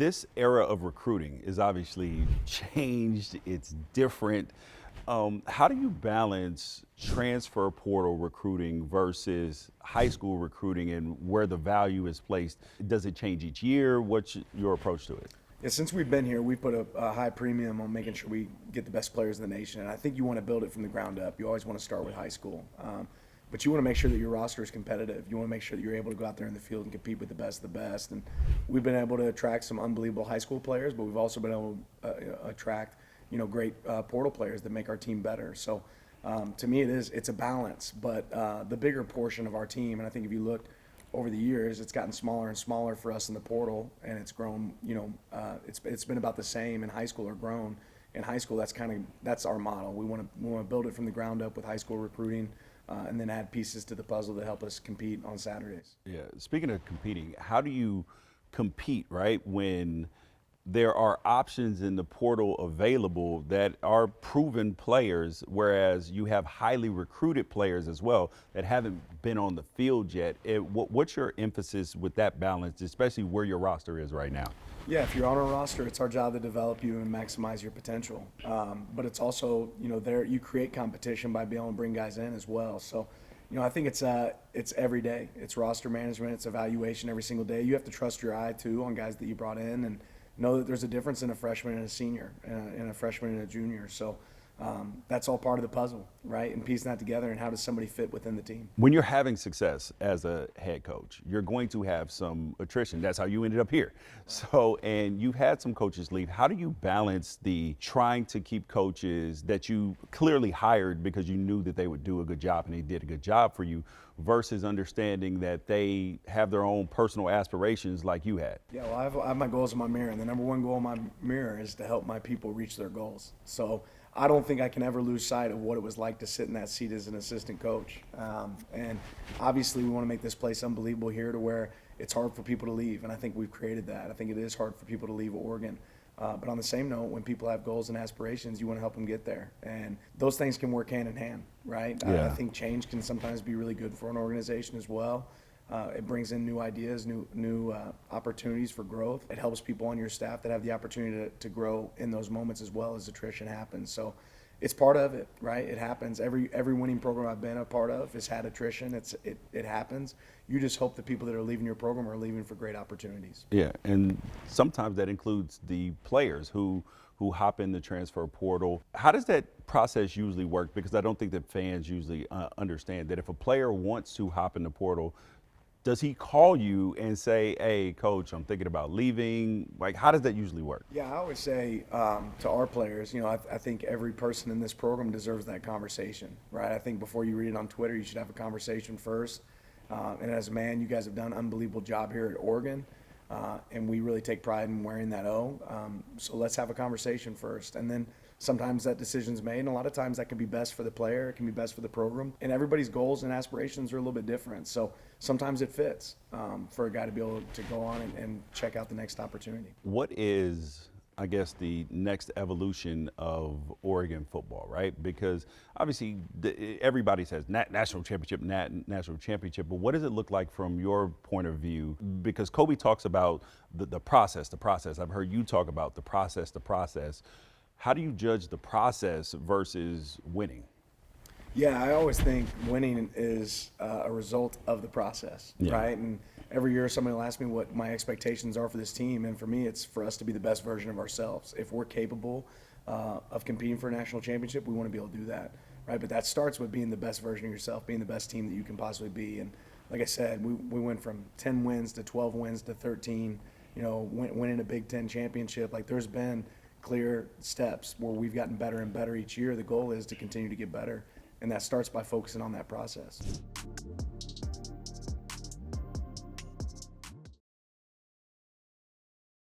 This era of recruiting is obviously changed. It's different. How do you balance transfer portal recruiting versus high school recruiting and where the value is placed? Does it change each year? What's your approach to it? Yeah, since we've been here, we've put a high premium on making sure we get the best players in the nation. And I think you want to build it from the ground up. You always want to start with high school. But you want to make sure that your roster is competitive. You want to make sure that you're able to go out there in the field and compete with the best of the best. And we've been able to attract some unbelievable high school players, but we've also been able to attract, great portal players that make our team better. So to me, it's a balance. But the bigger portion of our team, and I think if you look over the years, it's gotten smaller and smaller for us in the portal, and it's grown. It's been about the same in high school or grown. In high school, that's our model. We want to build it from the ground up with high school recruiting. And then add pieces to the puzzle that help us compete on Saturdays. Yeah, speaking of competing, how do you compete, right, when there are options in the portal available that are proven players, whereas you have highly recruited players as well that haven't been on the field yet? What's your emphasis with that balance, especially where your roster is right now? Yeah, if you're on a roster, it's our job to develop you and maximize your potential. But it's also, you create competition by being able to bring guys in as well. So, I think it's every day. It's roster management. It's evaluation every single day. You have to trust your eye too on guys that you brought in and know that there's a difference in a freshman and a senior, and a freshman and a junior. So that's all part of the puzzle, right? And piecing that together, and how does somebody fit within the team? When you're having success as a head coach, you're going to have some attrition. That's how you ended up here. So, and you've had some coaches leave. How do you balance the trying to keep coaches that you clearly hired because you knew that they would do a good job and they did a good job for you, versus understanding that they have their own personal aspirations like you had? Yeah, well, I have my goals in my mirror, and the number one goal in my mirror is to help my people reach their goals. So I don't think I can ever lose sight of what it was like to sit in that seat as an assistant coach. And obviously we want to make this place unbelievable here to where it's hard for people to leave, and I think we've created that. I think it is hard for people to leave Oregon. But on the same note, when people have goals and aspirations, you want to help them get there. And those things can work hand in hand, right? Yeah. I think change can sometimes be really good for an organization as well. It brings in new ideas, new opportunities for growth. It helps people on your staff that have the opportunity to grow in those moments as well as attrition happens. So it's part of it, right? It happens. Every winning program I've been a part of has had attrition. It happens. You just hope the people that are leaving your program are leaving for great opportunities. Yeah, and sometimes that includes the players who hop in the transfer portal. How does that process usually work? Because I don't think that fans usually understand that if a player wants to hop in the portal, does he call you and say, hey, coach, I'm thinking about leaving? Like, how does that usually work? Yeah, I always say to our players, I think every person in this program deserves that conversation, right? I think before you read it on Twitter, you should have a conversation first. And as a man, you guys have done an unbelievable job here at Oregon, and we really take pride in wearing that O. So let's have a conversation first. And then sometimes that decision's made, and a lot of times that can be best for the player, it can be best for the program. And everybody's goals and aspirations are a little bit different. So sometimes it fits for a guy to be able to go on and check out the next opportunity. What is, I guess, the next evolution of Oregon football, right? Because obviously everybody says national championship, national championship, but what does it look like from your point of view? Because Kobe talks about the process. I've heard you talk about the process. How do you judge the process versus winning? Yeah, I always think winning is a result of the process, right? And every year somebody will ask me what my expectations are for this team, and for me it's for us to be the best version of ourselves. If we're capable of competing for a national championship, we want to be able to do that, right? But that starts with being the best version of yourself, being the best team that you can possibly be. And like I said, we went from 10 wins to 12 wins to 13, winning a Big Ten championship. Like, there's been clear steps where we've gotten better and better each year. The goal is to continue to get better, and that starts by focusing on that process.